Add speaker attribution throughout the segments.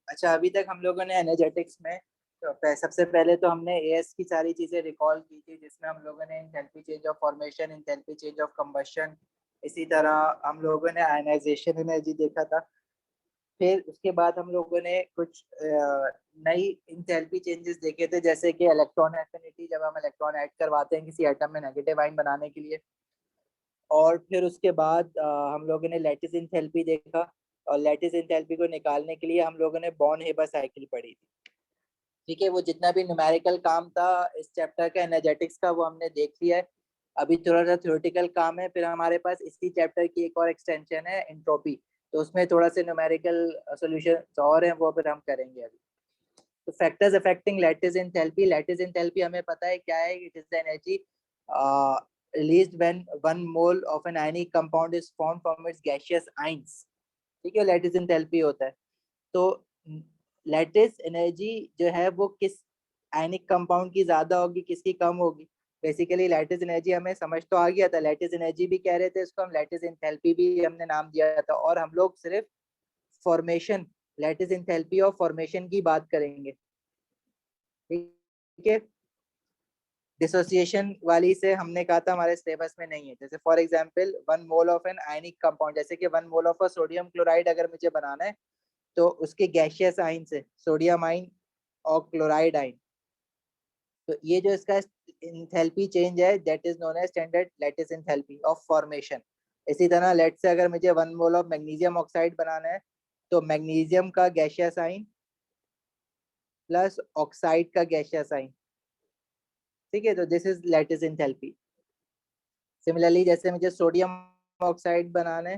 Speaker 1: अच्छा, अभी तक हम लोगों ने एनर्जेटिक्स में तो सबसे पहले तो हमने एएस की सारी चीजें रिकॉल की थी, जिसमें हम लोगों ने enthalpy change of formation, enthalpy change of combustion, इसी तरह हम लोगों ने आयनाइजेशन एनर्जी देखा था। फिर उसके बाद हम लोगों ने कुछ नई इंथैल्पी चेंजेस देखे थे, जैसे कि इलेक्ट्रॉन एफिनिटी, जब हम इलेक्ट्रॉन ऐड करवाते हैं किसी एटम में नेगेटिव आयन बनाने के लिए। और फिर उसके बाद हम लोगों ने लैटिस इंथैल्पी देखा, और लैटिस इंथैल्पी को निकालने के लिए हम लोगों ने बॉर्न हेबर साइकिल पढ़ी थी। ठीक है, वो जितना भी न्यूमेरिकल काम था इस चैप्टर का एनर्जेटिक्स का वो हमने देख लिया है। अभी थोड़ा सा थ्योरेटिकल काम है, फिर हमारे पास इसी चैप्टर की एक और एक्सटेंशन है एंट्रोपी, तो उसमें थोड़ा से न्यूमेरिकल सॉल्यूशन और हैं, वो फिर हम करेंगे अभी। तो फैक्टर्स अफेक्टिंग लैटिस इंथैल्पी हमें पता है क्या है। It is the energy released when one mole of an ionic compound is formed from its gaseous ions। ठीक है, लैटिस इंथैल्पी होता है। तो लैटिस एनर्जी जो है वो किस आयनिक कंपाउंड की ज्यादा होगी, किसकी कम होगी। बेसिकली लैटिस एनर्जी हमें समझ तो आ गया था, लैटिस एनर्जी भी कह रहे थे इसको हम, लैटिस इंथैल्पी भी हमने नाम दिया था। और हम लोग सिर्फ फॉर्मेशन, लैटिस इंथैल्पी और फॉर्मेशन की बात करेंगे। ठीक है, डिसोसिएशन वाली से हमने कहा था हमारे सिलेबस में नहीं है। जैसे for example 1 mole of an ionic compound, जैसे कि 1 मोल ऑफ सोडियम क्लोराइड अगर मुझे बनाना है, तो उसके गैशियस आइन से सोडियम आइन और क्लोराइड आइन, तो ये जो इसका इंथैल्पी चेंज है that is known as standard lattice enthalpy of formation. इसी तरह लेट से अगर मुझे 1 मोल ऑफ मैग्नीशियम ऑक्साइड बनाना है, तो मैग्नीशियम का गैशियस आइन प्लस ऑक्साइड का गैशियस आइन। ठीक है, तो this is lattice enthalpy. Similarly जैसे मुझे सोडियम ऑक्साइड बनाना है,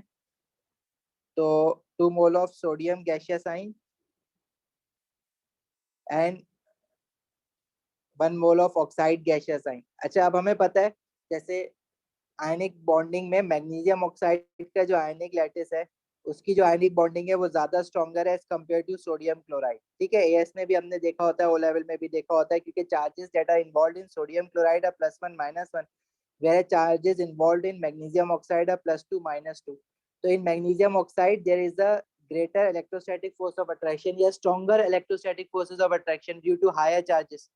Speaker 1: तो 2 मोल ऑफ सोडियम गैशियस आइन and 1 mole of oxide gaseous आइन। अच्छा, अब हमें पता है जैसे आयनिक बॉन्डिंग में मैग्नीशियम ऑक्साइड का जो आयनिक लैटिस है, उसकी जो आयनिक बॉन्डिंग है वो ज्यादा स्ट्रॉन्गर है as compare to sodium chloride. ठीक है, एएस में भी हमने देखा होता है, ओ लेवल में भी देखा होता है, क्योंकि charges that are involve in sodium chloride are +1 -1, where charges involved in magnesium oxide are +2 -2। तो in magnesium oxide there is a greater electrostatic force of attraction या stronger electrostatic forces of attraction due to higher charges।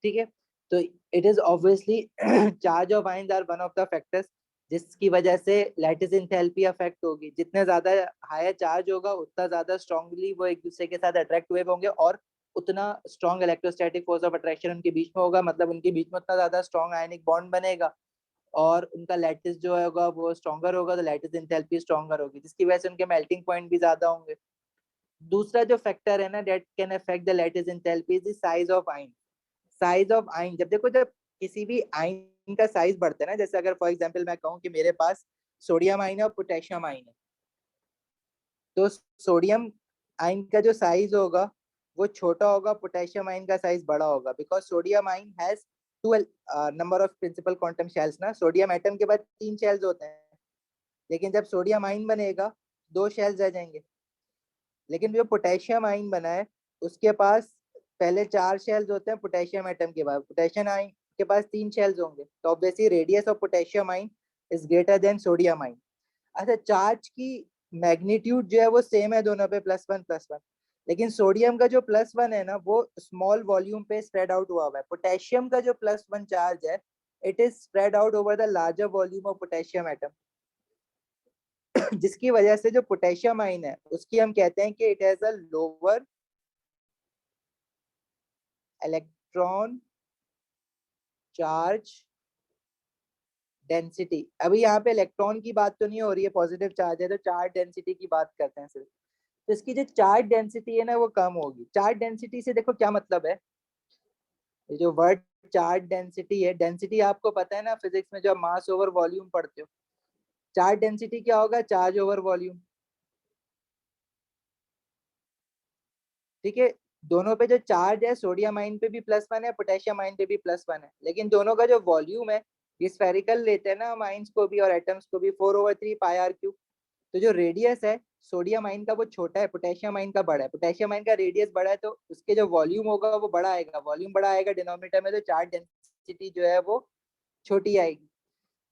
Speaker 1: ठीक है, तो it is obviously charge of ions are one of the factors जिसकी वजह से lattice enthalpy affect होगी। जितने ज्यादा हायर चार्ज होगा उतना ज्यादा स्ट्रांगली वो एक दूसरे के साथ अट्रैक्ट हुए होंगे, और उतना strong electrostatic force of attraction उनके बीच में होगा, मतलब उनके बीच में उतना ज्यादा स्ट्रॉन्ग आयनिक बॉन्ड बनेगा, और उनका लैटिस जो होगा वो स्ट्रॉन्गर होगा, तो लैटिस इंथैल्पी स्ट्रॉन्गर होगी, जिसकी वजह से उनके मेल्टिंग पॉइंट भी ज्यादा होंगे। दूसरा जो फैक्टर है ना that can affect the lattice enthalpy is the size of ion. Size of आइन, जब देखो जब किसी भी आइन का साइज बढ़ता है ना, जैसे अगर फॉर एग्जांपल मैं कहूँ कि मेरे पास सोडियम आइन है और पोटेशियम आइन है, तो सोडियम आइन का जो साइज होगा वो छोटा होगा, पोटेशियम आइन का साइज बड़ा होगा, because sodium ion has 12 number of principal quantum shells ना। सोडियम एटम के बाद 3 शेल्स होते हैं, लेकिन जब सोडियम आइन बनेगा 2 शेल्स रह जाएंगे। लेकिन जो पोटेशियम आइन बना है उसके पास पहले 4 शेल्स होते हैं, पोटेशियम एटम के बाद पोटेशियम आइन के पास 3 शेल्स होंगे, तो ऑब्वियसली रेडियस ऑफ पोटेशियम आइन इज ग्रेटर देन सोडियम आइन। अच्छा, चार्ज की मैग्नीट्यूड जो है वो सेम है दोनों पे, +1 +1, लेकिन सोडियम का जो +1 है ना वो स्मॉल वॉल्यूम पे स्प्रेड आउट हुआ है। पोटेशियम का जो +1 चार्ज है it is spread out over the larger volume of potassium atom, जिसकी वजह से जो पोटेशियम आइन है उसकी हम कहते हैं कि it has a lower electron charge density. अभी यहाँ पे इलेक्ट्रॉन की बात तो नहीं हो रही है, पॉजिटिव चार्ज है, तो चार्ज डेंसिटी की बात करते हैं सिर्फ। तो इसकी जो चार्ज डेंसिटी है ना वो कम होगी। चार्ज डेंसिटी से देखो क्या मतलब है, ये जो वर्ड चार्ज डेंसिटी है, डेंसिटी आपको पता है ना फिजिक्स में जो मास ओवर वॉल्यूम पढ़ते हो, चार्ज डेंसिटी क्या होगा, चार्ज ओवर वॉल्यूम। ठीक है, दोनों पे जो चार्ज है सोडियम आइन पे भी +1 है, पोटेशियम आइन पे भी +1 है, लेकिन दोनों का जो वॉल्यूम है ये स्फेरिकल लेते हैं ना हम आइंस को भी और एटम्स को भी, 4/3 πr3। तो जो रेडियस है सोडियम आइन का वो छोटा है, पोटेशियम आइन का बड़ा है। पोटेशियम आइन का रेडियस बड़ा है तो उसके जो वॉल्यूम होगा वो बड़ा आएगा, वॉल्यूम बड़ा आएगा डिनोमिनेटर में, तो चार्ज डेंसिटी जो है वो छोटी आएगी।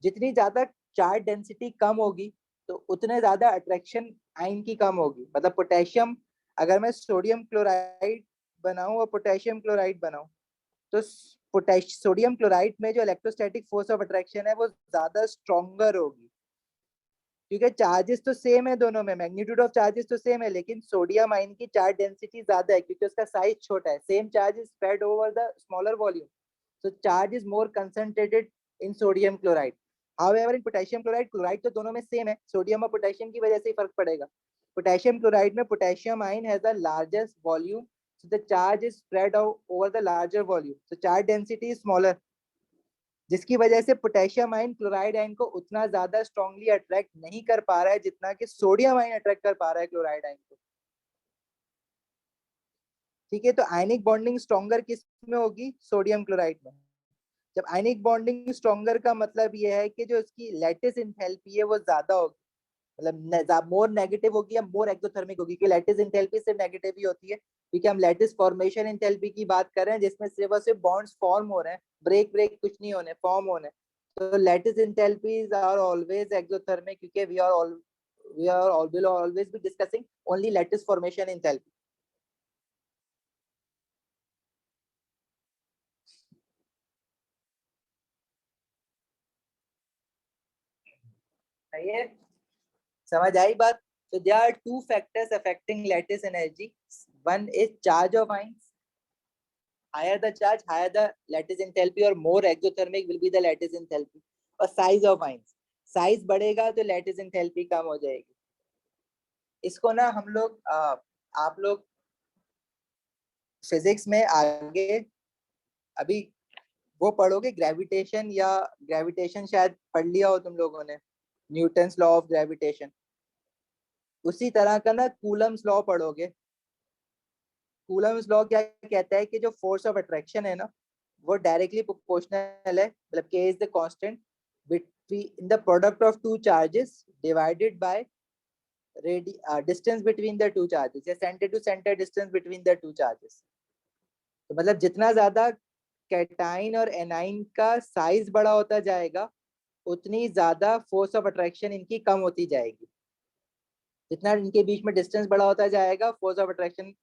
Speaker 1: जितनी ज्यादा चार्ज डेंसिटी कम होगी तो उतने ज्यादा अट्रैक्शन आइन की कम होगी। मतलब पोटेशियम अगर मैं सोडियम क्लोराइड बनाऊं और पोटेशियम क्लोराइड बनाऊं, तो सोडियम क्लोराइड में जो इलेक्ट्रोस्टैटिक फोर्स ऑफ अट्रैक्शन है वो ज्यादा स्ट्रॉन्गर होगी, क्योंकि चार्जेस तो सेम है दोनों में, मैग्नीट्यूड ऑफ चार्जेस तो सेम है, लेकिन सोडियम आयन की चार्ज डेंसिटी ज्यादा है क्योंकि उसका साइज छोटा है। Same charge is spread over the smaller volume, so charge is more concentrated in sodium chloride. However, in potassium chloride, chloride तो दोनों में सेम है, सोडियम और पोटेशियम की वजह से ही फर्क पड़ेगा। पोटेशियम क्लोराइड में potassium ion has the largest volume, so the charge is spread over the larger volume, so charge density is smaller, जिसकी वजह से पोटेशियम आयन क्लोराइड आयन को उतना ज्यादा स्ट्रांगली अट्रैक्ट नहीं कर पा रहा है जितना कि सोडियम आयन अट्रैक्ट कर पा रहा है क्लोराइड आयन को। ठीक है, तो आयनिक बॉन्डिंग स्ट्रॉन्गर किस में होगी? सोडियम क्लोराइड में। जब आयनिक बॉन्डिंग स्ट्रॉन्गर का मतलब ये है कि जो इसकी लैटिस एंथैल्पी है वो ज्यादा होगी, मतलब मोर नेगेटिव होगी या मोर एक्सोथर्मिक होगी, कि लैटिस एंथैल्पी सिर्फ नेगेटिव ही होती है, क्योंकि हम लैटिस फॉर्मेशन एंथैल्पी की बात कर रहे हैं जिसमें सिर्फ और सिर्फ बॉन्ड्स फॉर्म हो रहे हैं, ब्रेक ब्रेक कुछ नहीं होने, फॉर्म होने। तो lattice enthalpies are always exothermic, क्योंकि we are will always be discussing only lattice formation enthalpy. सही है, समझ आई बात? So there are two factors affecting lattice energy. One is charge of ions. Higher the charge, higher the lattice enthalpy, or more exothermic will be the lattice enthalpy. और size of ions. Size बढ़ेगा तो lattice enthalpy कम हो जाएगी। इसको ना हम लोग आप लोग फिजिक्स में आगे अभी वो पढ़ोगे, ग्रेविटेशन, या ग्रेविटेशन शायद पढ़ लिया हो तुम लोगों ने, न्यूटन्स लॉ ऑफ ग्रेविटेशन। उसी तरह का ना कूलम्स लॉ पढ़ोगे। कूलम्स लॉ क्या कहता है कि जो फोर्स ऑफ अट्रैक्शन है ना वो डायरेक्टली प्रोपोर्शनल है, मतलब k is the constant between the product of two charges divided by distance between the two charges, या center to center distance between the two charges। तो मतलब जितना ज्यादा कैटाइन और एनाइन का साइज बड़ा होता जाएगा उतनी ज्यादा फोर्स ऑफ अट्रैक्शन इनकी कम होती जाएगी। जितना इनके बीच में डिस्टेंस बड़ा होता जाएगा फोर्स ऑफ अट्रैक्शन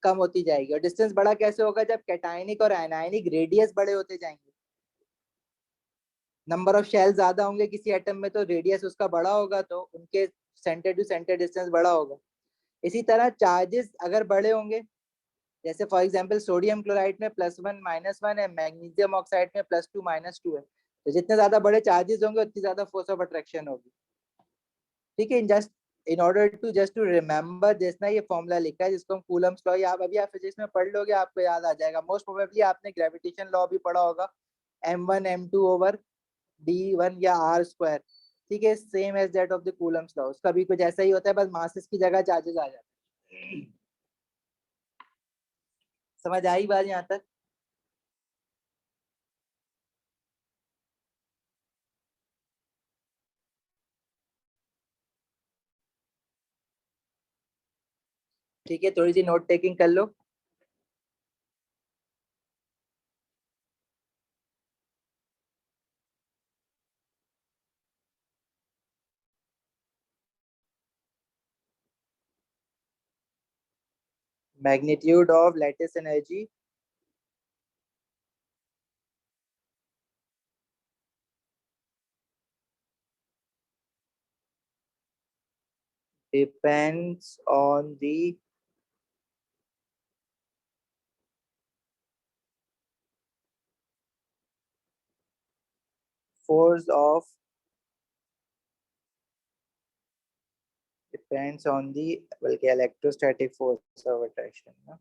Speaker 1: कम होती जाएगी। और डिस्टेंस बड़ा कैसे होगा? जब कैटायनिक और आयनायनिक रेडियस बड़े होते जाएंगे, नंबर ऑफ शेल ज्यादा होंगे किसी एटम में तो रेडियस उसका बड़ा होगा, तो उनके सेंटर टू सेंटर डिस्टेंस बड़ा होगा। इसी तरह चार्जेस अगर बड़े होंगे, जैसे फॉर एग्जांपल सोडियम क्लोराइड में +1 -1 है, मैग्नीशियम ऑक्साइड में +2 -2 है, तो जितने ज्यादा बड़े चार्जेस होंगे उतनी ज्यादा फोर्स ऑफ अट्रैक्शन होगी। ठीक है, in order to just to remember this ना, ये फॉर्मूला लिखा है जिसको हम कूलम्स लॉ, आप अभी आप फिजिक्स में पढ़ लोगे आपको याद आ जाएगा। मोस्ट प्रोबेबली आपने ग्रेविटेशन लॉ भी पढ़ा होगा, m1 m2 ओवर d1 या r स्क्वायर। ठीक है, same as that of the Coulomb's law, उसका भी कुछ ऐसा ही होता है, बस मासेस की जगह चार्जेस आ जाते हैं। समझ आई बात यहाँ तक? ठीक है, थोड़ी सी नोट टेकिंग कर लो। Magnitude of lattice energy depends on the force of depends on the बल्कि electrostatic force of attraction ना,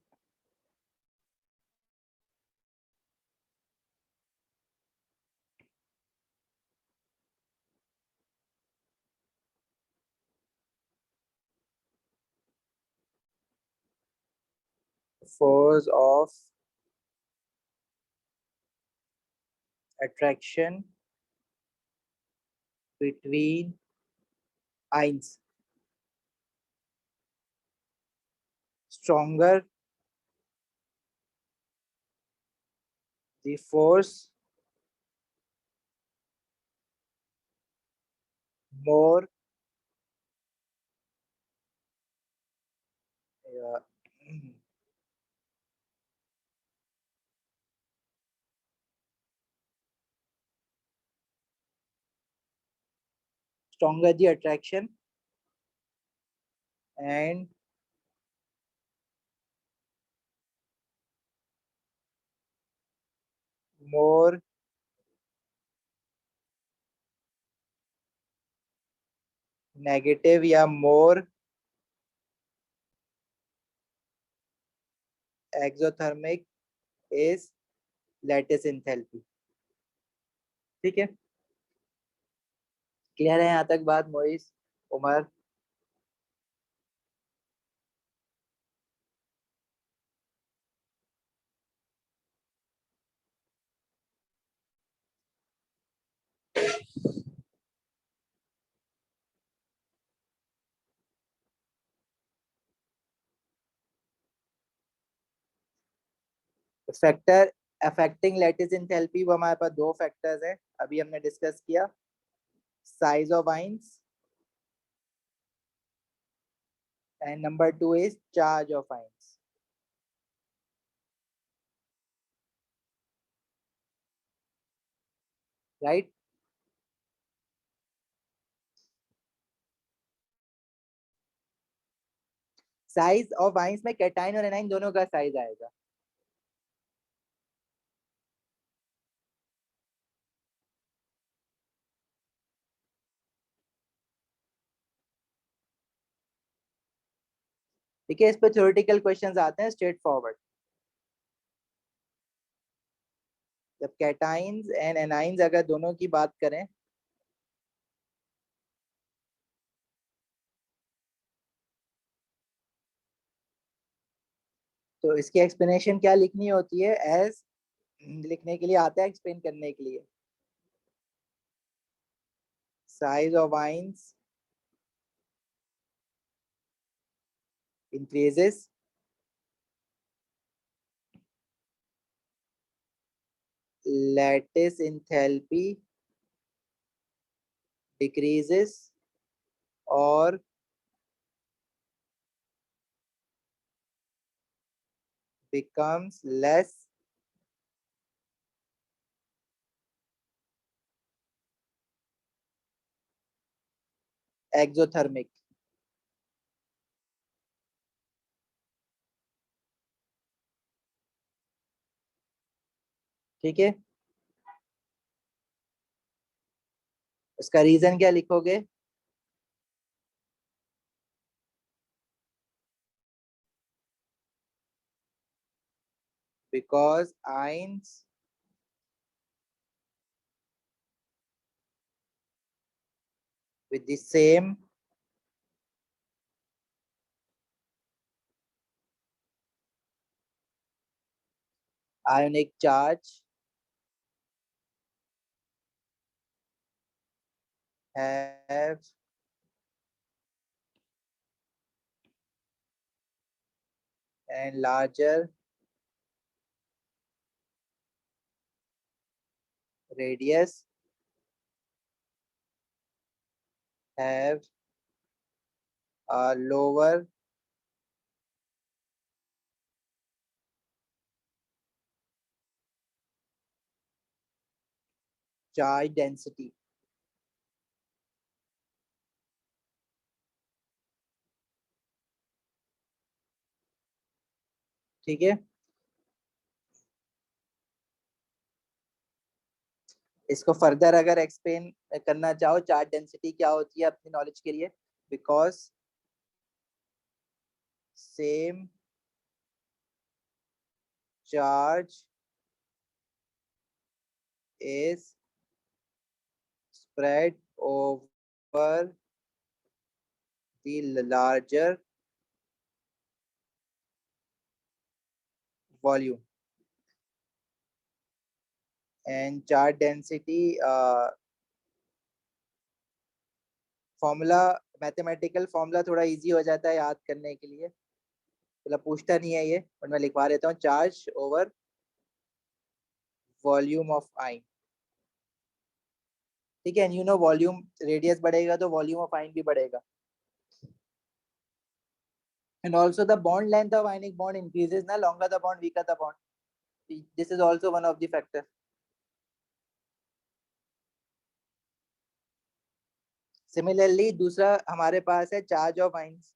Speaker 1: force of attraction between ions stronger the force, more stronger the attraction and more negative या more exothermic is lattice enthalpy. ठीक है, clear है यहाँ तक बात मोइस, उमर? फैक्टर अफेक्टिंग लैटिस एंथैल्पी, वो हमारे पास दो फैक्टर्स है, अभी हमने डिस्कस किया, size of ions and number two is charge of ions. Right, size of ions में कैटाइन और एनाइन दोनों का साइज आएगा. ठीक है, इस पे थ्योरेटिकल क्वेश्चंस आते हैं स्ट्रेट फॉरवर्ड. जब कैटाइंस एंड एनाइंस अगर दोनों की बात करें, तो इसकी एक्सप्लेनेशन क्या लिखनी होती है? एज लिखने के लिए आता है, एक्सप्लेन करने के लिए, size of ions increases lattice enthalpy decreases or becomes less exothermic. ठीक है, इसका रीजन क्या लिखोगे? Because ions with the same ionic charge have and larger radius have a lower charge density. ठीक है, इसको फर्दर अगर एक्सप्लेन करना चाहो, चार्ज डेंसिटी क्या होती है अपनी नॉलेज के लिए, because same charge is spread over the larger volume and charge density formula, mathematical formula थोड़ा इजी हो जाता है याद करने के लिए, मतलब पूछता नहीं है ये, और मैं लिखवा देता हूँ, चार्ज ओवर वॉल्यूम ऑफ आइन. ठीक है, यू नो वॉल्यूम रेडियस बढ़ेगा तो वॉल्यूम ऑफ आइन भी बढ़ेगा. And also the bond length of ionic bond increases, na longer the bond, weaker the bond. This is also one of the factors. Similarly, दूसरा हमारे पास है charge of ions.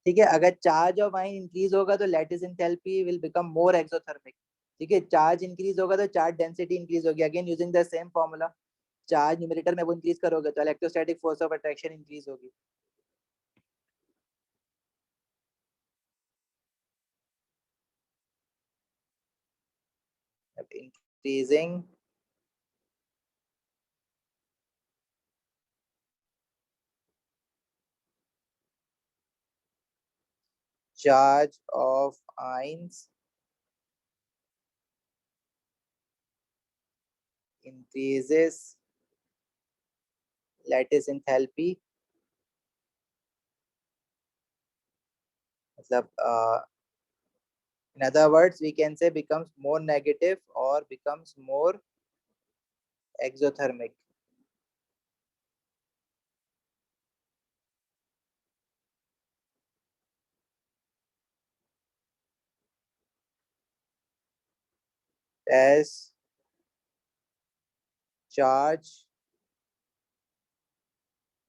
Speaker 1: ठीक है, अगर चार्ज ऑफ आयन इंक्रीज होगा तो lattice enthalpy will become more exothermic. ठीक है, चार्ज इंक्रीज होगा तो चार्ज डेंसिटी इंक्रीज होगी. Again using the same formula, charge numerator में वो इंक्रीज करोगे तो electrostatic force of attraction increase होगी. Increasing charge of ions increases lattice enthalpy. मतलब in other words we can say becomes more negative or becomes more exothermic. As charge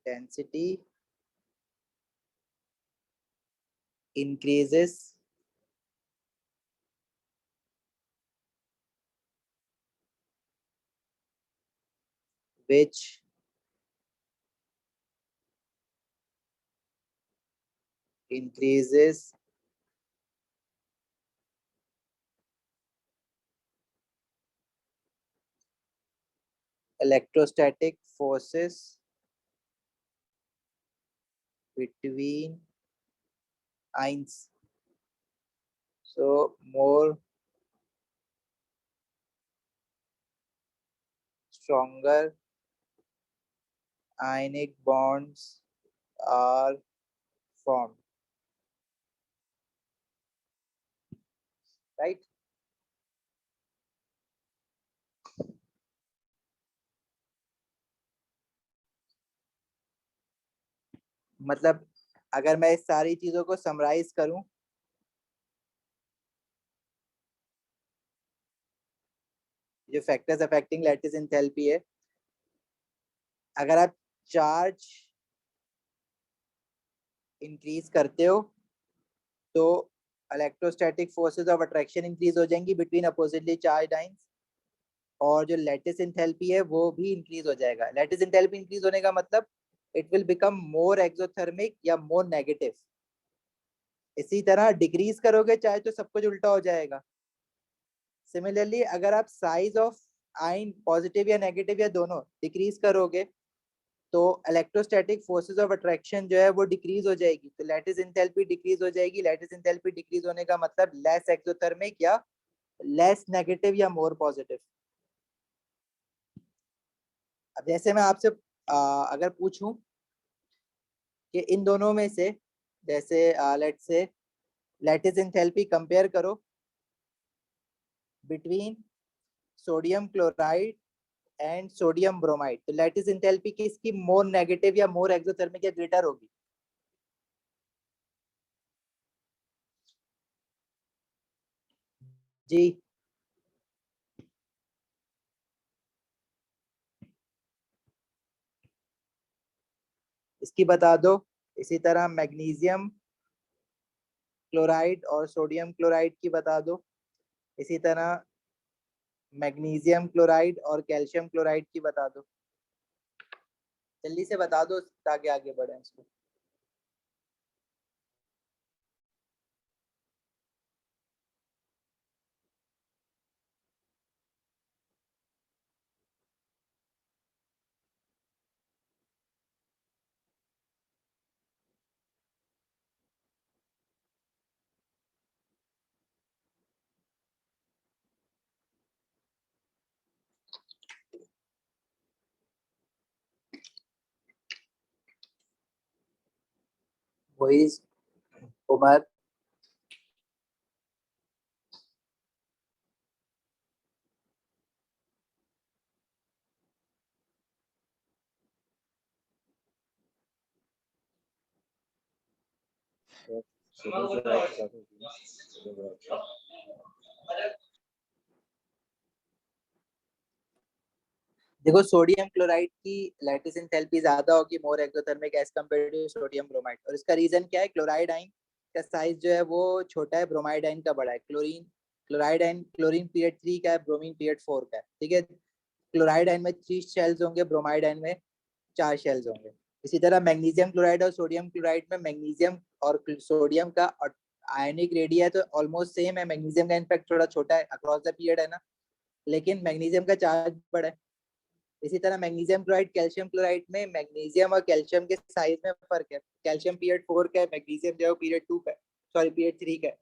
Speaker 1: density increases, which increases electrostatic forces between ions. So more stronger ionic bonds are formed, right? मतलब अगर मैं इस सारी चीजों को summarise करूं, जो factors affecting lattice enthalpy है, अगर आप चार्ज इंक्रीज करते हो तो electrostatic forces of attraction increase हो जाएंगी बिटवीन अपोजिटली चार्ज्ड आयंस, और जो लैटिस एंथैल्पी है वो भी इंक्रीज हो जाएगा. लैटिस एंथैल्पी इंक्रीज होने का मतलब it will become more exothermic या मोर नेगेटिव. इसी तरह डिक्रीज करोगे चाहे तो सब कुछ उल्टा हो जाएगा. सिमिलरली अगर आप साइज ऑफ आयन पॉजिटिव या नेगेटिव या दोनों डिक्रीज करोगे तो इलेक्ट्रोस्टैटिक फोर्सेस ऑफ अट्रैक्शन जो है वो डिक्रीज हो जाएगी, तो लैटिस एंथैल्पी डिक्रीज हो जाएगी. लैटिस एंथैल्पी डिक्रीज होने का मतलब लेस एक्सोथर्मिक या लेस नेगेटिव या मोर पॉजिटिव. अब जैसे मैं आपसे अगर पूछूं कि इन दोनों में से, जैसे let's say lattice enthalpy compare करो between sodium chloride and sodium bromide, तो लैटिस एंथैल्पी किसकी मोर नेगेटिव या मोर एक्सोथर्मिक या ग्रेटर होगी? जी, इसकी बता दो. इसी तरह मैग्नीशियम क्लोराइड और सोडियम क्लोराइड की बता दो. इसी तरह मैग्नीशियम क्लोराइड और कैल्शियम क्लोराइड की बता दो. जल्दी से बता दो ताकि आगे बढ़े इसको. वही उमर। देखो सोडियम क्लोराइड की लैटिस एंथैल्पी ज्यादा होगी more exothermic as compare to sodium bromide, और इसका रीजन क्या है? क्लोराइड आइन का साइज जो है वो छोटा है, ब्रोमाइड आइन का बड़ा है। क्लोराइड आइन, क्लोरीन पीरियड 3 का है, ब्रोमीन पीरियड 4 का है, ठीक है। क्लोराइड आइन में 3 शेल्स होंगे, ब्रोमाइड आइन में 4 शेल्स होंगे। इसी तरह मैग्नीशियम क्लोराइड और सोडियम क्लोराइड में मैग्नीशियम और सोडियम का आयनिक रेडिया है तो ऑलमोस्ट सेम है। मैग्नीशियम का इनफैक्ट थोड़ा छोटा है अक्रॉस द पीरियड है ना, लेकिन मैग्नीशियम का चार्ज बड़ा है। इसी तरह मैग्नीशियम क्लोराइड कैल्शियम क्लोराइड में मैग्नीशियम और कैल्शियम के साइज में फर्क है। कैल्शियम पीरियड 4 का है, मैग्नीशियम जो है पीरियड 2 का है, सॉरी पीरियड 3 का है।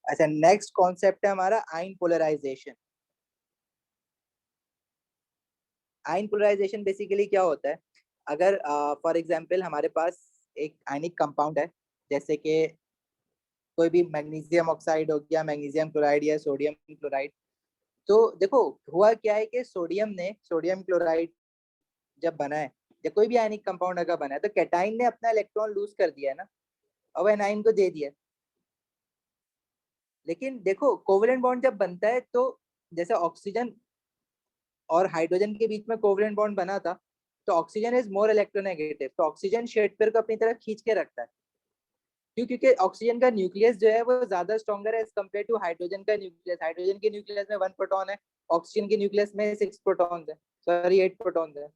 Speaker 1: अच्छा, नेक्स्ट कॉन्सेप्ट है हमारा ion polarisation. Ion polarisation basically क्या होता है? अगर फॉर एग्जांपल हमारे पास एक आयनिक कंपाउंड है, जैसे कि कोई भी मैग्नीशियम ऑक्साइड हो गया, मैग्नीशियम क्लोराइड या सोडियम क्लोराइड। तो देखो हुआ क्या है कि सोडियम क्लोराइड जब बना है या कोई भी आयनिक कंपाउंड अगर बना है तो कैटाइन ने अपना इलेक्ट्रॉन लूज कर दिया है ना, और एनाइन को दे दिया। लेकिन देखो कोवलेंट बॉन्ड जब बनता है तो जैसे ऑक्सीजन और हाइड्रोजन के बीच में कोवलेंट बॉन्ड बना था, तो ऑक्सीजन इज मोर इलेक्ट्रोनेगेटिव, तो ऑक्सीजन शेड पेयर को अपनी तरफ खींच के रखता है। क्यों? क्योंकि ऑक्सीजन का न्यूक्लियस जो है वो ज्यादा स्ट्रॉन्गर है एज कम्पेयर टू हाइड्रोजन का न्यूक्लियस। हाइड्रोजन के न्यूक्लियस में 1 प्रोटॉन है, ऑक्सीजन के न्यूक्लियस में 6 प्रोटॉन है, सॉरी 8 प्रोटॉन है।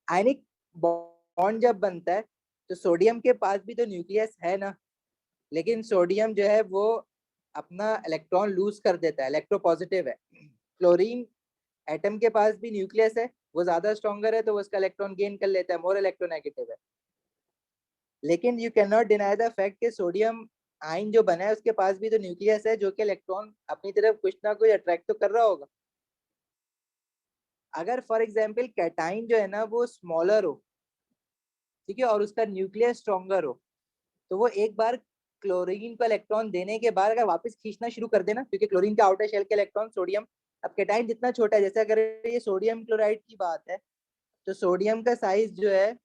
Speaker 1: आयनिक बॉन्ड जब बनता है तो सोडियम के पास भी तो न्यूक्लियस है ना, लेकिन सोडियम जो है वो अपना इलेक्ट्रॉन लूज कर देता है, इलेक्ट्रोपॉजिटिव है। क्लोरीन एटम के पास भी न्यूक्लियस है, वो ज्यादा स्ट्रॉन्गर है तो वो उसका इलेक्ट्रॉन गेन कर लेता है, मोर इलेक्ट्रोनेगेटिव है। लेकिन you can not deny the fact कि सोडियम आयन जो बना है उसके पास भी तो न्यूक्लियस है, जो कि इलेक्ट्रॉन अपनी तरफ कुछ ना कुछ अट्रैक्ट तो कर रहा होगा। अगर फॉर एग्जाम्पल कैटाइन जो है ना वो स्मॉलर हो, ठीक है, और उसका न्यूक्लियस स्ट्रॉन्गर हो, तो वो एक बार क्लोरीन को इलेक्ट्रॉन देने के बाद अगर वापस खींचना शुरू कर देना, क्योंकि क्लोरीन के आउटर शेल के इलेक्ट्रॉन सोडियम, अब कैटाइन जितना छोटा है, जैसे अगर ये सोडियम क्लोराइड की बात है तो सोडियम का साइज जो है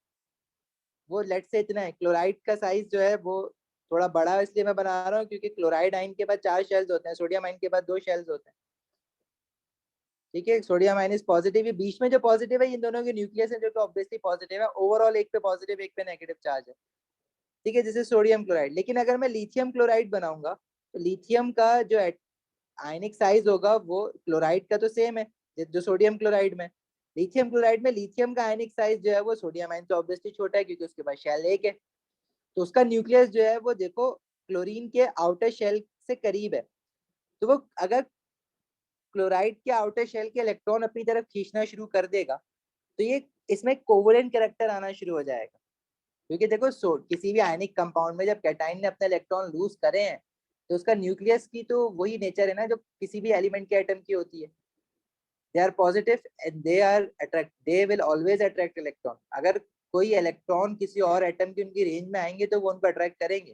Speaker 1: वो लेट से इतना है, क्लोराइड का साइज जो है वो थोड़ा बड़ा है, इसलिए मैं बना रहा हूँ क्योंकि क्लोराइड आयन के बाद 4 शेल्स होते हैं, सोडियम आयन के बाद 2 शेल्स होते हैं, ठीक है। सोडियम आयन इज पॉजिटिव, ये बीच में जो पॉजिटिव है इन दोनों के न्यूक्लियस है जो कि ऑब्वियसली पॉजिटिव है, ओवरऑल एक पे पॉजिटिव एक पे नेगेटिव चार्ज है, ठीक है, जैसे सोडियम क्लोराइड। लेकिन अगर मैं लिथियम क्लोराइड बनाऊंगा तो लिथियम का जो आयनिक साइज होगा वो क्लोराइड का तो सेम है जो सोडियम क्लोराइड में। लिथियम क्लोराइड में लिथियम का आयनिक साइज जो है वो सोडियम आयन से ऑब्वियसली छोटा है क्योंकि उसके पास शेल एक है, तो उसका न्यूक्लियस जो है वो देखो क्लोरीन के आउटर शेल से करीब है। तो वो अगर क्लोराइड के आउटर शेल के इलेक्ट्रॉन अपनी तरफ खींचना शुरू कर देगा तो ये इसमें कोवलेंट कैरेक्टर आना शुरू हो जाएगा। क्योंकि देखो किसी भी आयनिक कंपाउंड में जब कैटाइन ने अपने इलेक्ट्रॉन लूज करे हैं तो उसका न्यूक्लियस की तो वही नेचर है ना जो किसी भी एलिमेंट के एटम की होती है, they are positive and they will always attract electron. अगर कोई इलेक्ट्रॉन किसी और एटम की उनकी रेंज में आएंगे तो वो उनको अट्रैक्ट करेंगे।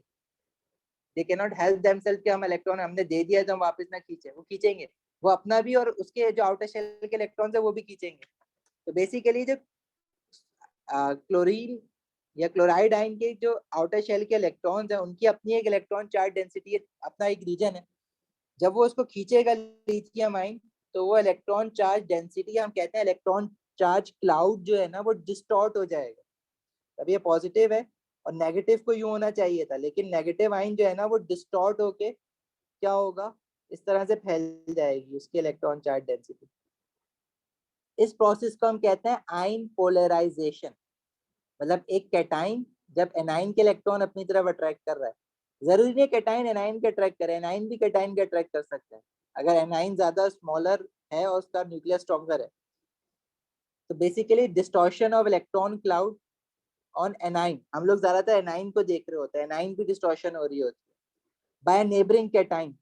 Speaker 1: They can not help themselves कि हम इलेक्ट्रॉन हमने दे दिया तो हम वापस ना खींचे, वो खींचेंगे, वो अपना भी और उसके जो आउटर शेल के इलेक्ट्रॉन है वो भी खींचेंगे। तो बेसिकली जो क्लोरीन या क्लोराइड आयन के जो आउटर शेल के इलेक्ट्रॉन्स हैं उनकी अपनी एक इलेक्ट्रॉन चार्ज डेंसिटी है, अपना एक रीजन है। जब वो उसको खींचेगा लिथियम आयन तो वो इलेक्ट्रॉन चार्ज डेंसिटी, हम कहते हैं इलेक्ट्रॉन चार्ज क्लाउड जो है ना वो डिस्टॉर्ट हो जाएगा। तब ये पॉजिटिव है और नेगेटिव को यूं होना चाहिए था, लेकिन नेगेटिव आयन जो है ना वो डिस्टॉर्ट होके क्या होगा, इस तरह से फैल जाएगी उसकी इलेक्ट्रॉन चार्ज डेंसिटी। इस प्रोसेस को हम कहते हैं आयन पोलराइजेशन। मतलब एक कैटाइन जब एनाइन के इलेक्ट्रॉन अपनी तरफ अट्रैक्ट कर रहा है, जरूरी नहीं कैटाइन एनाइन के अट्रैक्ट करे, एनाइन भी कैटाइन के अट्रैक्ट कर सकते हैं अगर एनाइन ज्यादा स्मॉलर है और उसका न्यूक्लियस स्ट्रॉन्गर है। तो basically distortion of electron cloud on A9, हम लोग ज्यादातर एनाइन को देख रहे होते हैं, एनाइन की डिस्टॉर्शन हो रही होती है by neighbouring cation.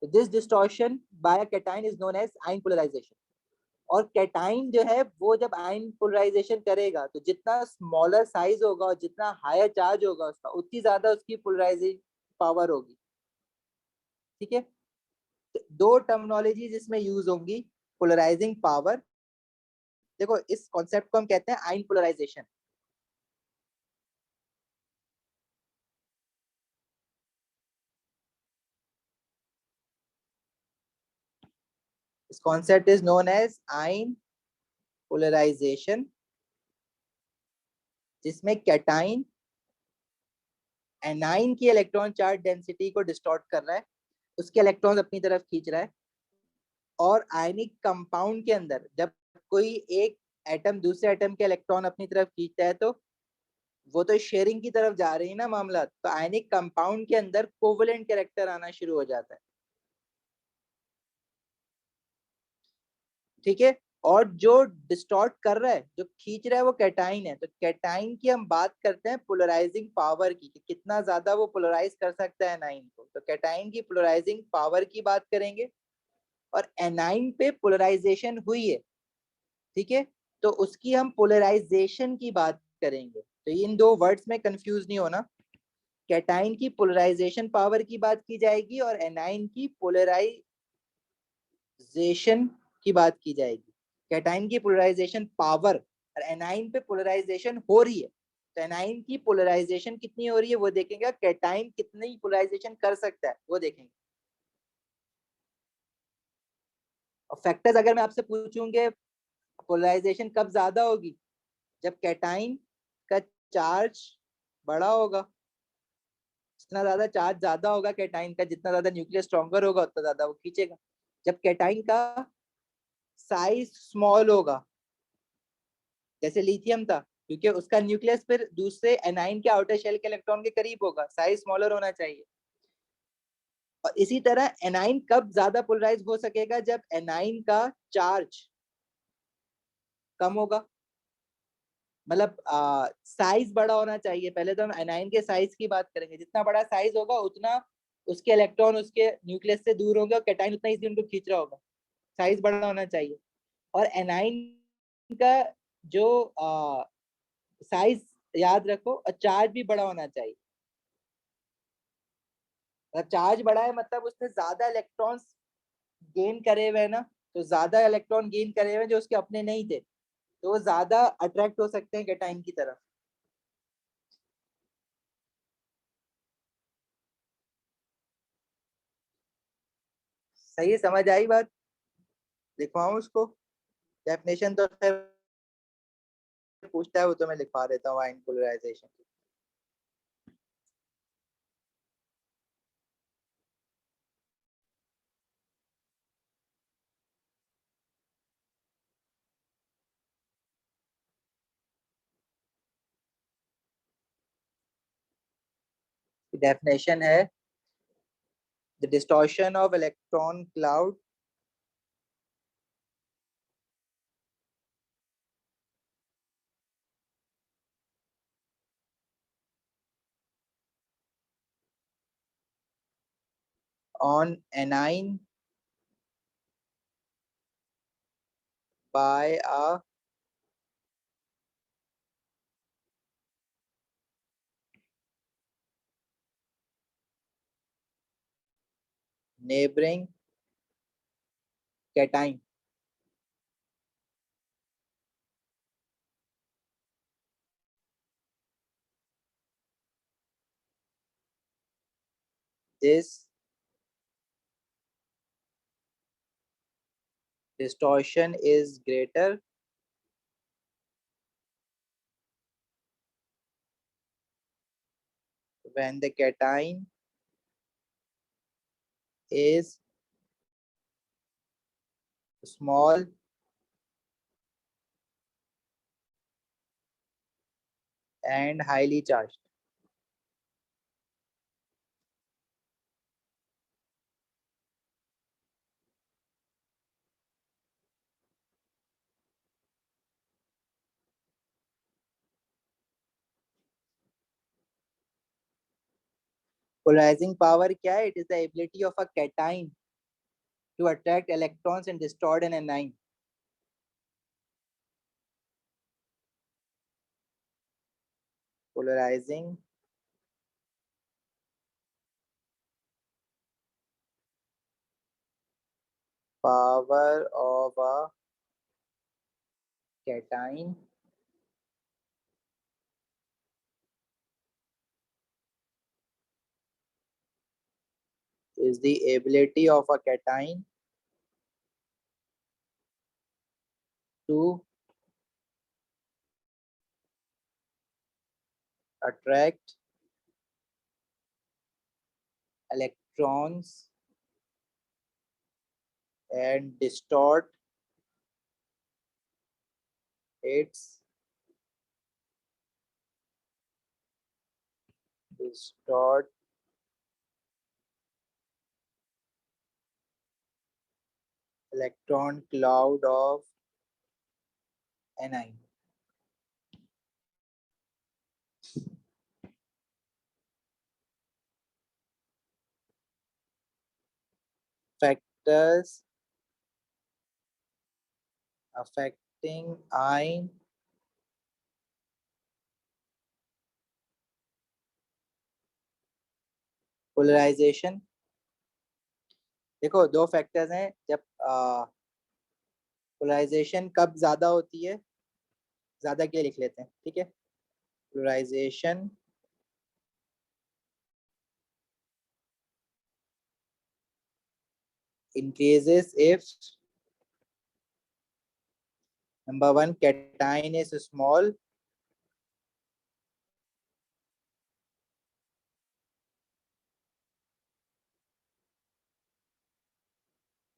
Speaker 1: This distortion by cation is known as ion polarisation. और कैटाइन जो है वो जब आयन पोलराइजेशन करेगा तो जितना स्मॉलर साइज होगा और जितना हायर चार्ज होगा उसका, उतनी ज्यादा उसकी पोलराइजिंग पावर होगी। ठीक है, तो दो टर्मिनोलॉजीज इसमें यूज होंगी, पोलराइजिंग पावर। देखो इस कॉन्सेप्ट को हम कहते हैं ion polarisation. This concept is known as ion polarization, जिसमें कैटाइन एनाइन की इलेक्ट्रॉन चार्ज डेंसिटी को डिस्टॉर्ट कर रहा है, उसके इलेक्ट्रॉन्स अपनी तरफ खींच रहा है। और आयनिक कंपाउंड के अंदर जब कोई एक एटम दूसरे एटम के इलेक्ट्रॉन अपनी तरफ खींचता है तो वो तो शेयरिंग की तरफ जा रही है ना मामला, तो आयनिक कंपाउंड के अंदर कोवेलेंट कैरेक्टर आना शुरू हो जाता है। ठीक है, और जो डिस्टॉर्ट कर रहा है, जो खींच रहा है, वो कैटाइन है। तो कैटाइन की हम बात करते हैं पोलराइजिंग पावर की, कि कितना ज्यादा वो पोलराइज कर सकता है एनाइन को। तो कैटाइन की पोलराइजिंग पावर की बात करेंगे। और एनाइन पे पोलराइजेशन हुई है, ठीक है, तो उसकी हम पोलराइजेशन की बात करेंगे। तो इन दो वर्ड्स में कंफ्यूज नहीं होना। कैटाइन की पोलराइजेशन पावर की बात की जाएगी और एनाइन की पोलराइजेशन की बात की जाएगी। कैटाइन की पोलराइजेशन पावर और एनाइन पे पोलराइजेशन हो रही है, तो एनाइन की पोलराइजेशन कितनी हो रही है वो देखेंगे, कैटाइन कितनी पोलराइजेशन कर सकता है वो देखेंगे। और फैक्टर्स अगर मैं आपसे पूछूंगे पोलराइजेशन कब ज्यादा होगी, जब कैटाइन का चार्ज बड़ा होगा। जितना ज्यादा चार्ज ज्यादा होगा कैटाइन का, जितना ज्यादा न्यूक्लियस स्ट्रॉन्गर होगा उतना ज्यादा वो खींचेगा। जब कैटाइन का साइज स्मॉल होगा, जैसे लिथियम था, क्योंकि उसका न्यूक्लियस फिर दूसरे एनाइन के आउटर शेल के इलेक्ट्रॉन के करीब होगा, साइज स्मॉलर होना चाहिए। और इसी तरह एनाइन कब ज्यादा पोलराइज हो सकेगा, जब एनाइन का चार्ज कम होगा। मतलब साइज बड़ा होना चाहिए। पहले तो हम एनाइन के साइज की बात करेंगे, जितना बड़ा साइज होगा उतना उसके इलेक्ट्रॉन उसके न्यूक्लियस से दूर होंगे और कैटाइन उतना इजी उनको खींच रहा होगा। साइज बड़ा होना चाहिए। और एनाइन का जो साइज याद रखो, और चार्ज भी बड़ा होना चाहिए। अगर चार्ज बड़ा है मतलब उसने ज्यादा इलेक्ट्रॉन्स गेन करे हुए हैं ना, तो ज्यादा इलेक्ट्रॉन गेन करे हुए हैं जो उसके अपने नहीं थे, तो वो ज्यादा अट्रैक्ट हो सकते हैं कैटाइन की तरफ। सही है, समझ आई बात? लिखवाऊं उसको? डेफिनेशन तो खैर पूछता है वो, तो मैं लिखवा देता हूँ आयन पोलराइजेशन की। डेफिनेशन है the distortion of electron cloud on A9 by a neighboring cation. This distortion is greater when the cation is small and highly charged. Polarising power क्या है? It is the ability of a cation to attract electrons and distort an anion. Polarising power of a cation is the ability of a cation to attract electrons and its distort electron cloud of anion. Factors affecting ion polarisation. देखो दो factors हैं जब polarisation कब ज्यादा होती है. ज्यादा के लिए लिख लेते हैं, ठीक है. Polarisation increases if number one cation is small,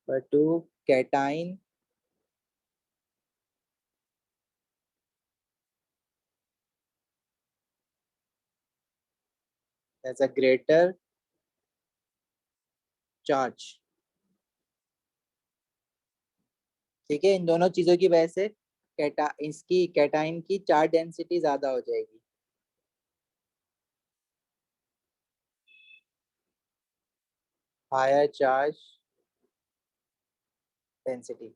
Speaker 1: number two cation has a greater charge. ठीक है, इन दोनों चीजों की वजह से इसकी कैटाइन की चार्ज डेंसिटी ज्यादा हो जाएगी. Higher charge density.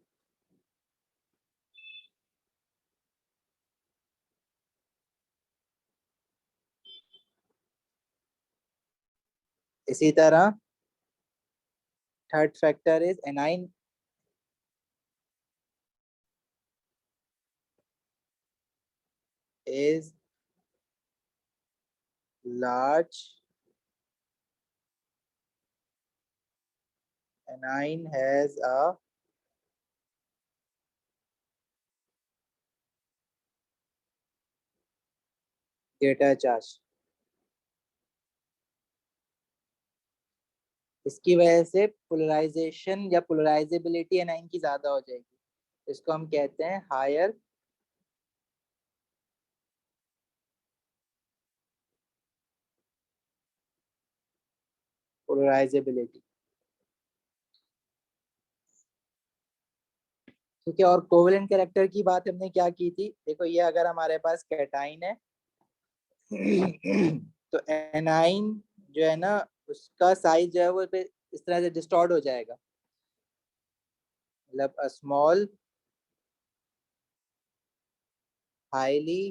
Speaker 1: इसी तरह third factor is anion is large. Anion has a greater charge. इसकी वजह से पोलराइजेशन या पोलराइजेबिलिटी एनाइन की ज्यादा हो जाएगी. इसको हम कहते हैं हायर पोलराइजेबिलिटी. ठीक है, और कोवेलेंट कैरेक्टर की बात हमने क्या की थी. देखो ये अगर हमारे पास कैटाइन है तो एनाइन जो है ना उसका साइज जो है वो इस तरह से डिस्टॉर्ट हो जाएगा. मतलब a small highly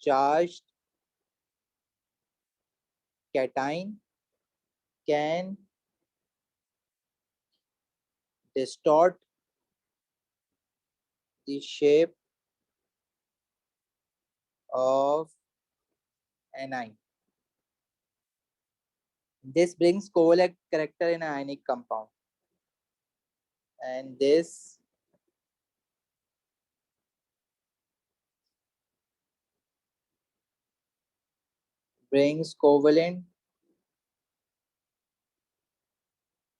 Speaker 1: charged cation can distort the shape of anion. This brings covalent character in an ionic compound, and this brings covalent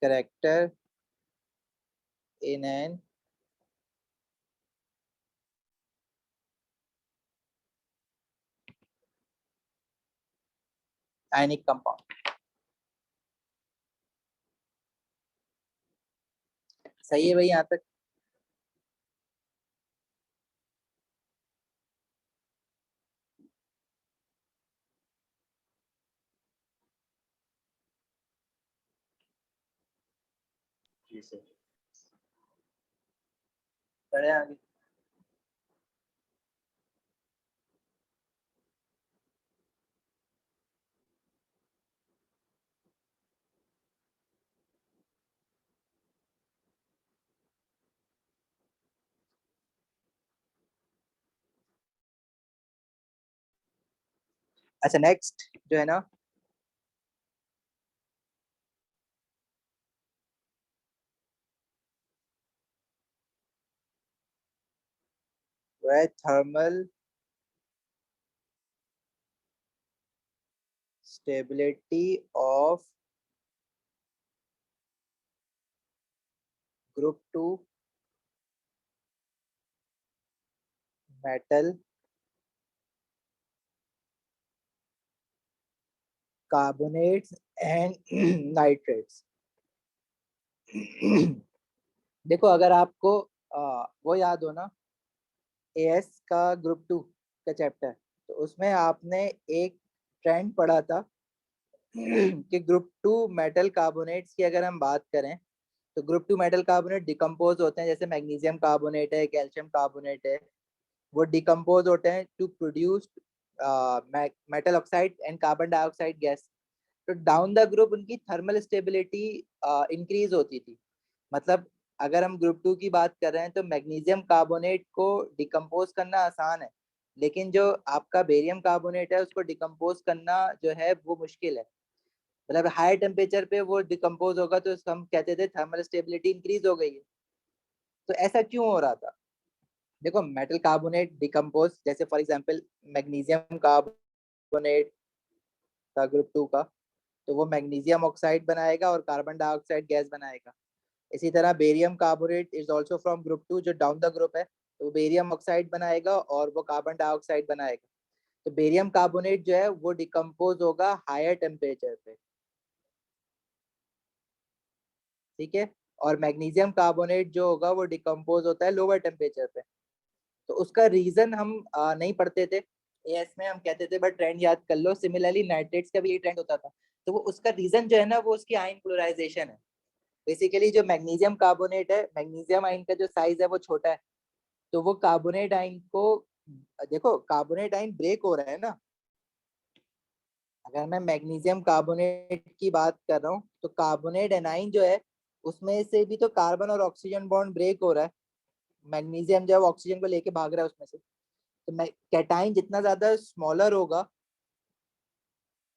Speaker 1: character in an ionic compound. सही है भाई यहाँ तक. बढ़े आगे। अच्छा नेक्स्ट जो है ना, वो है thermal stability of group two metal carbonates and nitrates. देखो अगर आपको वो याद हो ना, एएस का ग्रुप टू का चैप्टर, तो उसमें आपने एक ट्रेंड पढ़ा था कि ग्रुप टू मेटल कार्बोनेट्स की अगर हम बात करें, तो group two metal carbonate decompose होते हैं, जैसे मैग्नीशियम कार्बोनेट है, कैल्शियम कार्बोनेट है, वो डिकम्पोज होते हैं to produce metal oxide and carbon dioxide gas. तो डाउन द ग्रुप उनकी थर्मल स्टेबिलिटी इंक्रीज होती थी। मतलब अगर हम ग्रुप टू की बात कर रहे हैं, तो मैग्नीशियम कार्बोनेट को डिकम्पोज करना आसान है, लेकिन जो आपका बेरियम कार्बोनेट है उसको डिकम्पोज करना जो है वो मुश्किल है। मतलब हाई टेम्परेचर पे वो डिकम्पोज होगा, तो हम कहते थे थर्मल स्टेबिलिटी इंक्रीज हो गई है। तो ऐसा क्यों हो रहा था? देखो मेटल कार्बोनेट डिकम्पोज, जैसे फॉर एग्जांपल मैग्नीशियम कार्बोनेट का ग्रुप टू का, तो वो मैग्नीशियम ऑक्साइड बनाएगा और कार्बन डाइऑक्साइड गैस बनाएगा। इसी तरह barium carbonate is also from group two, जो डाउन द ग्रुप है, तो बेरियम ऑक्साइड बनाएगा और वो कार्बन डाइऑक्साइड बनाएगा। तो बेरियम कार्बोनेट जो है वो डिकम्पोज होगा हायर टेम्परेचर पे, ठीक है। और मैग्नीशियम कार्बोनेट जो होगा वो डिकम्पोज होता है लोअर टेम्परेचर पे। तो उसका रीजन हम नहीं पढ़ते थे एएस में, हम कहते थे बट ट्रेंड याद कर लो। सिमिलरली नाइट्रेट्स का भी ये ट्रेंड होता था। तो वो उसका रीजन जो है ना, वो उसकी आयन पोलराइजेशन है। बेसिकली जो मैग्नीशियम कार्बोनेट है, मैग्नीशियम आयन का जो साइज है वो छोटा है, तो वो कार्बोनेट आयन को, देखो कार्बोनेट आयन ब्रेक हो रहा है ना। अगर मैं मैग्नीशियम कार्बोनेट की बात कर रहा हूँ, तो कार्बोनेट एनाइन जो है उसमें से भी तो कार्बन और ऑक्सीजन बॉन्ड ब्रेक हो रहा है। मैग्नीशियम जब ऑक्सीजन को लेके भाग रहा है उसमें से, तो कैटाइन जितना ज्यादा स्मॉलर होगा,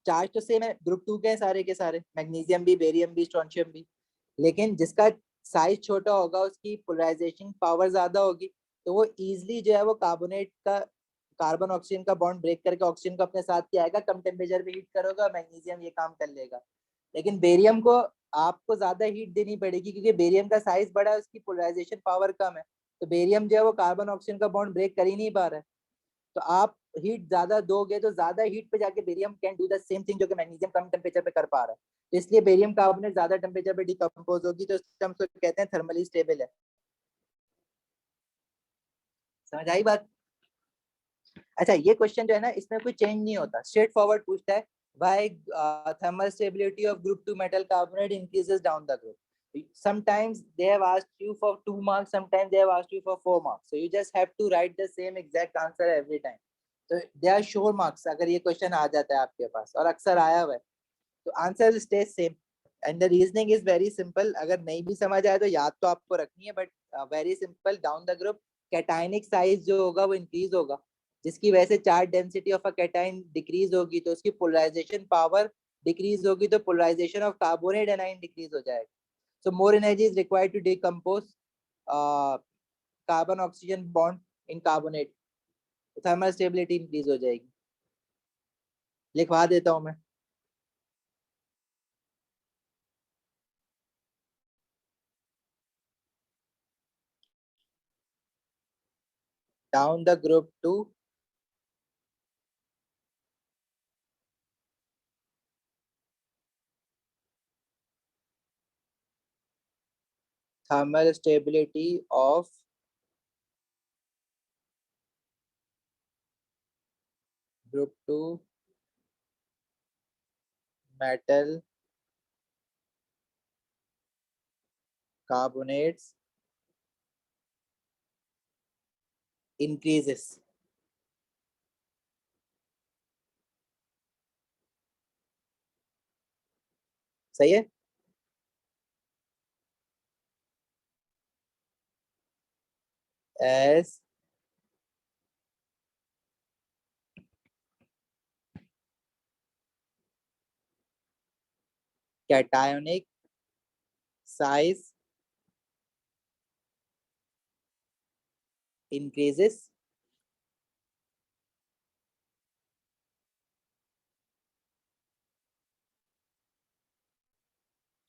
Speaker 1: चार्ज तो सेम है, ग्रुप टू के हैं सारे के सारे, मैग्नीशियम भी, बेरियम भी, स्ट्रोंशियम भी, लेकिन जिसका साइज छोटा होगा उसकी पोलराइजेशन पावर ज्यादा होगी। तो वो इजिली जो है वो कार्बोनेट का कार्बन ऑक्सीजन का बॉन्ड ब्रेक करके ऑक्सीजन को अपने साथ ले आएगा, कम टेम्परेचर पे हीट करोगा, मैग्नीशियम ये काम कर लेगा। लेकिन बेरियम को आपको ज्यादा हीट देनी पड़ेगी, क्योंकि बेरियम का साइज बड़ा है, उसकी पोलराइजेशन पावर कम है। तो बेरियम जो है वो कार्बन ऑक्सीजन का बॉन्ड ब्रेक कर ही नहीं पा रहा है। तो आप हीट ज्यादा दोगे तो ज्यादा हीट पे जाके barium can do the same thing जो कि मैग्नीशियम कम टेम्परेचर पे कर पा रहा है। तो इसलिए बेरियम कार्बोनेट ज्यादा टेम्परेचर पे डिकम्पोज होगी, तो इसलिए हम उसको कहते हैं थर्मली स्टेबल है। समझ आई बात? अच्छा ये क्वेश्चन जो है ना, इसमें कोई चेंज नहीं होता, स्ट्रेट फॉरवर्ड पूछता है, why thermal stability of group 2 metal carbonate increases down the group. Sometimes they have asked you for 2 marks, sometimes they have asked you for 4 marks, so you just have to write the same exact answer every time. तो they are sure marks अगर ये question आ जाता है आपके पास, और अक्सर आया हुआ है, तो answer stay same. And the reasoning is very simple, अगर नहीं भी समझ आए तो याद तो आपको रखनी है, but very simple. Down the group cationic size जो होगा वो इंक्रीज होगा, जिसकी वजह से charge density of a cation decrease होगी, तो उसकी पोलराइजेशन पावर डिक्रीज होगी, तो polarisation of carbonate anion decrease हो जाएगा। So more energy is required to decompose carbon oxygen bond in carbonate, thermal stability increase हो जाएगी। लिखवा देता हूं मैं। Down the group to thermal stability of group 2 metal carbonates increases. सही है। as cationic size increases,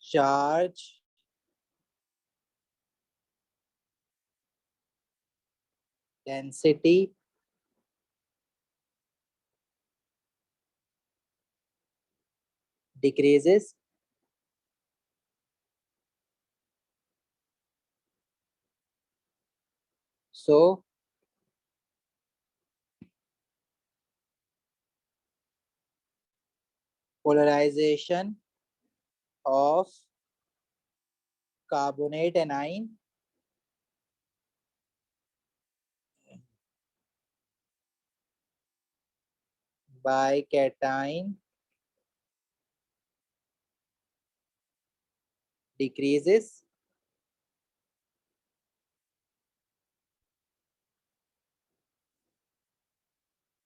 Speaker 1: charge density decreases, so polarization of carbonate anion by cation decreases,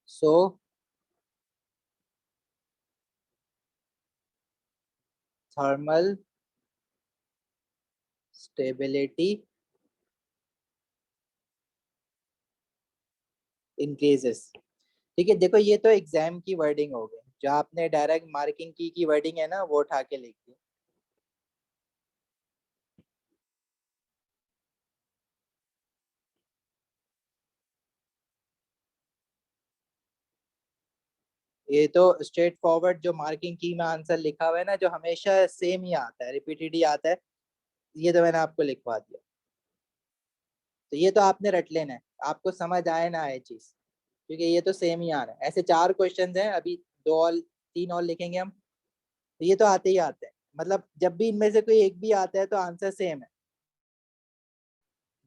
Speaker 1: so thermal stability increases। ठीक है, देखो ये तो एग्जाम की wording हो गई, जो आपने डायरेक्ट मार्किंग की वर्डिंग है ना वो उठा के लिख दी। ये तो स्ट्रेट फॉरवर्ड जो मार्किंग की में आंसर लिखा हुआ है ना, जो हमेशा सेम ही आता है, रिपीटेड ही आता है, ये तो मैंने आपको लिखवा दिया। तो ये तो आपने रट लेना है, आपको समझ आए ना आए चीज, क्योंकि ये तो सेम ही आ रहा है। ऐसे 4 क्वेश्चन हैं, अभी 2 और 3 और लिखेंगे हम, तो ये तो आते ही आते हैं। मतलब जब भी इनमें से कोई एक भी आता है तो आंसर सेम है,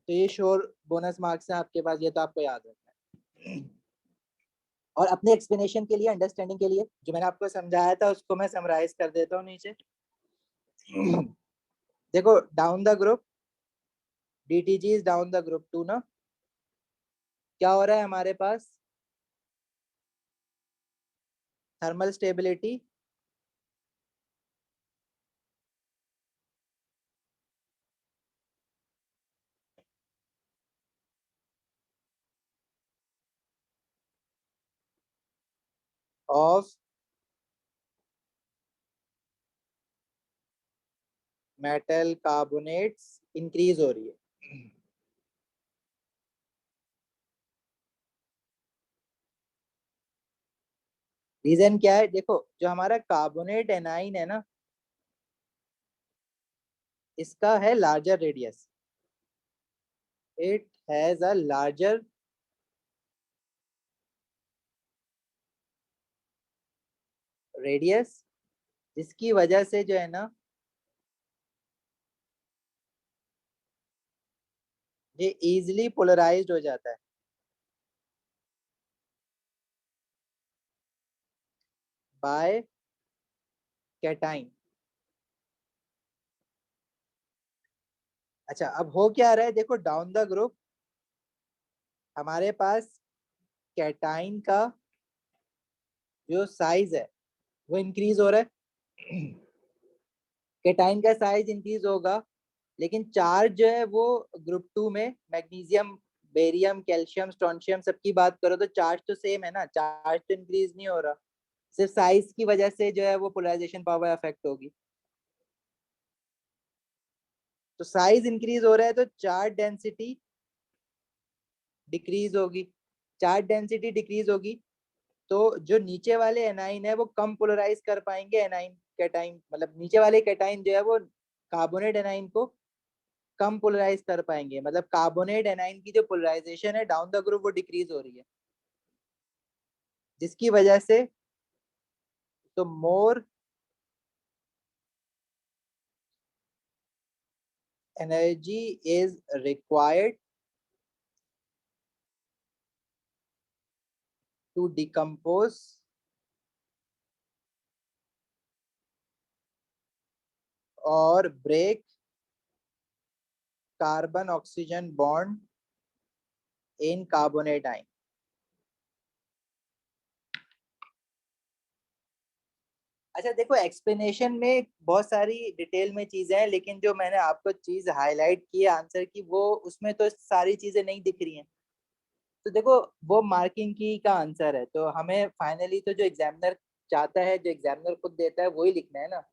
Speaker 1: तो ये श्योर बोनस मार्क्स है आपके पास, ये तो आपको याद रखना है। और अपने एक्सप्लेनेशन के लिए, अंडरस्टैंडिंग के लिए, जो मैंने आपको समझाया था उसको मैं समराइज कर देता हूँ नीचे। देखो down the group, DTG is down the group 2 ना, क्या हो रहा है हमारे पास, thermal stability of metal carbonates increase हो रही है। रीजन क्या है, देखो जो हमारा कार्बोनेट एनाइन है ना, इसका है larger radius, it has a larger radius, जिसकी वजह से जो है ना ये इजिली पोलराइज्ड हो जाता है बाय कैटाइन। अच्छा अब हो क्या रहा है, देखो डाउन द ग्रुप हमारे पास कैटाइन का जो साइज है वो इंक्रीज हो रहा है। कैटाइन का साइज इंक्रीज होगा, लेकिन चार्ज जो है वो ग्रुप 2 में मैग्नीशियम, बेरियम, कैल्शियम, स्ट्रोंशियम सबकी बात करो तो चार्ज तो सेम है ना, चार्ज तो इंक्रीज नहीं हो रहा, सिर्फ साइज की वजह से जो है वो पोलराइजेशन पावर अफेक्ट होगी। तो साइज इंक्रीज हो रहा है तो चार्ज डेंसिटी डिक्रीज होगी, चार्ज डेंसिटी डिक्रीज होगी, तो जो नीचे वाले एनाइन है वो कम पोलराइज कर पाएंगे एनाइन कैटाइन, मतलब नीचे वाले कैटाइन जो है वो कार्बोनेट एनाइन को कम पोलराइज कर पाएंगे, मतलब कार्बोनेट एनाइन की जो पोलराइजेशन है डाउन द ग्रुप वो डिक्रीज हो रही है, जिसकी वजह से तो मोर energy is required to decompose or break carbon oxygen bond in carbonate ion. अच्छा देखो, एक्सप्लेनेशन में बहुत सारी डिटेल में चीजें हैं, लेकिन जो मैंने आपको चीज हाईलाइट की है आंसर की, वो उसमें तो सारी चीजें नहीं दिख रही हैं। तो देखो, वो मार्किंग की का आंसर है, तो हमें फाइनली तो जो एग्जामिनर चाहता है, जो एग्जामिनर खुद देता है, वही लिखना है ना।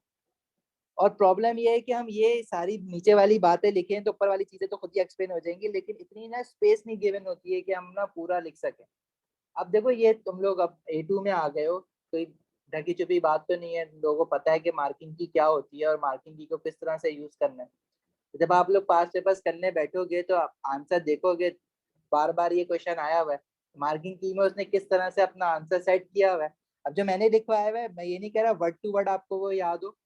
Speaker 1: और प्रॉब्लम ये है कि हम ये सारी नीचे वाली बातें लिखें तो ऊपर वाली चीजें तो खुद ही एक्सप्लेन हो जाएंगी, लेकिन इतनी ना स्पेस नहीं गिवन होती है कि हम ना पूरा लिख सकें। अब देखो, ये तुम लोग अब A2 में आ गए हो, कोई ढकी छुपी बात तो नहीं है, तुम लोगों को पता है कि मार्किंग की क्या होती है और मार्किंग की को किस तरह से यूज करना है। जब आप लोग पास पेपर्स करने बैठोगे तो आप आंसर देखोगे, बार बार ये क्वेश्चन आया हुआ है, मार्किंग की में उसने किस तरह से अपना आंसर सेट किया हुआ है। अब जो मैंने लिखवाया हुआ है, मैं ये नहीं कह रहा वर्ड टू वर्ड आपको वो याद हो।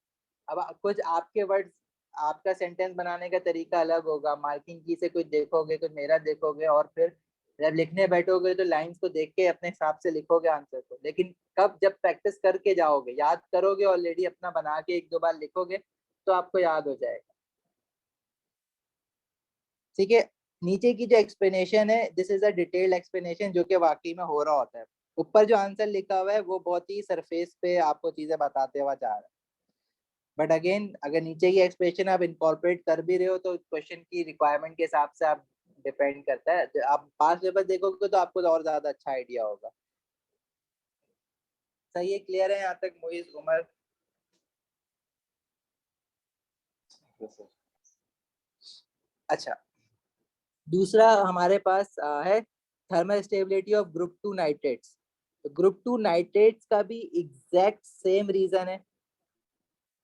Speaker 1: अब कुछ आपके वर्ड्स, आपका सेंटेंस बनाने का तरीका अलग होगा, मार्किंग की से कुछ देखोगे, कुछ मेरा देखोगे, और फिर जब लिखने बैठोगे तो लाइंस को देख के अपने हिसाब से लिखोगे आंसर को। लेकिन कब, जब प्रैक्टिस करके जाओगे, याद करोगे, ऑलरेडी अपना बना के एक दो बार लिखोगे, तो आपको याद हो जाएगा। ठीक है। नीचे की जो एक्सप्लेनेशन है, this is a detailed explanation, जो कि वाकई में हो रहा होता है। ऊपर जो आंसर लिखा हुआ है वो बहुत ही सरफेस पे आपको चीजें बताते हुआ जा रहा है। बट अगेन, अगर नीचे की एक्सप्रेशन आप इनकॉर्पोरेट कर भी रहे हो तो क्वेश्चन की रिक्वायरमेंट के हिसाब से आप डिपेंड करता है। आप पास पेपर देखोगे तो आपको तो और ज्यादा अच्छा आइडिया होगा। सही है, क्लियर है यहाँ तक मुइज, उमर? अच्छा, दूसरा हमारे पास है thermal stability of group two nitrates. तो ग्रुप टू नाइट्रेट्स का भी एग्जैक्ट सेम रीजन है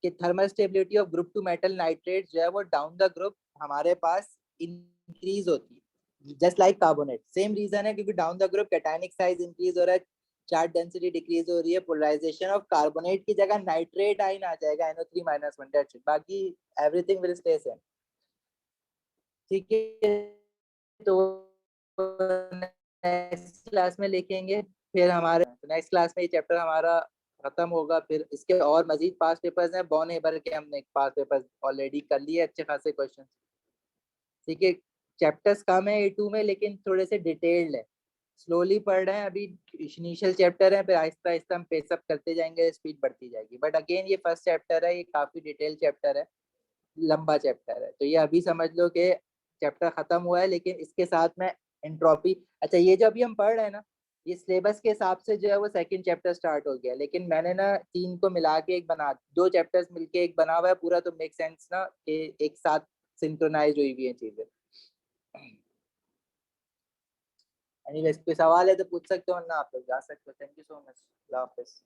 Speaker 1: कि thermal stability of group two metal nitrate जो है वो डाउन द ग्रुप हमारे पास इंक्रीज होती है, just like carbonate. Same reason है, क्योंकि down the group cationic size increase हो रहा है, चार्ज डेंसिटी डिक्रीज हो रही है, पोलराइजेशन ऑफ कार्बोनेट की जगह नाइट्रेट आइन आ जाएगा, NO3-1, दैट्स इट, बाकी एवरीथिंग विल स्टे सेम। ठीक है, तो नेक्स्ट क्लास में लिखेंगे। फिर हमारे नेक्स्ट क्लास में ये चैप्टर हमारा खत्म होगा। फिर इसके और मजीद पास पेपर्स हैं, बॉन हेबर के हमने पास पेपर्स ऑलरेडी कर लिए, अच्छे खासे क्वेश्चन। ठीक है, चैप्टर्स कम है A2 में, लेकिन थोड़े से डिटेल्ड है, स्लोली पढ़ रहे हैं अभी। इनिशियल चैप्टर है, फिर आहिस्ता आहिस्ता हम पेसअप करते जाएंगे, स्पीड बढ़ती जाएगी। बट अगेन, ये फर्स्ट चैप्टर है, ये काफी डिटेल चैप्टर है, लंबा चैप्टर है, तो ये अभी समझ लो कि चैप्टर खत्म हुआ है, लेकिन इसके साथ में एंट्रोपी। अच्छा, ये जो अभी हम पढ़ रहे हैं ना, ये सिलेबस के हिसाब से जो है वो सेकंड चैप्टर स्टार्ट हो गया, लेकिन मैंने ना तीन को मिला के एक बना, दो चैप्टर्स मिलके एक बना हुआ है पूरा, तो मेक सेंस ना कि एक साथ सिंक्रोनाइज हुई हुई है चीजें। एनीवेज, कोई सवाल है तो पूछ सकते हो, ना आप लोग जा सकते हो। Thank you so much, Allah Hafiz.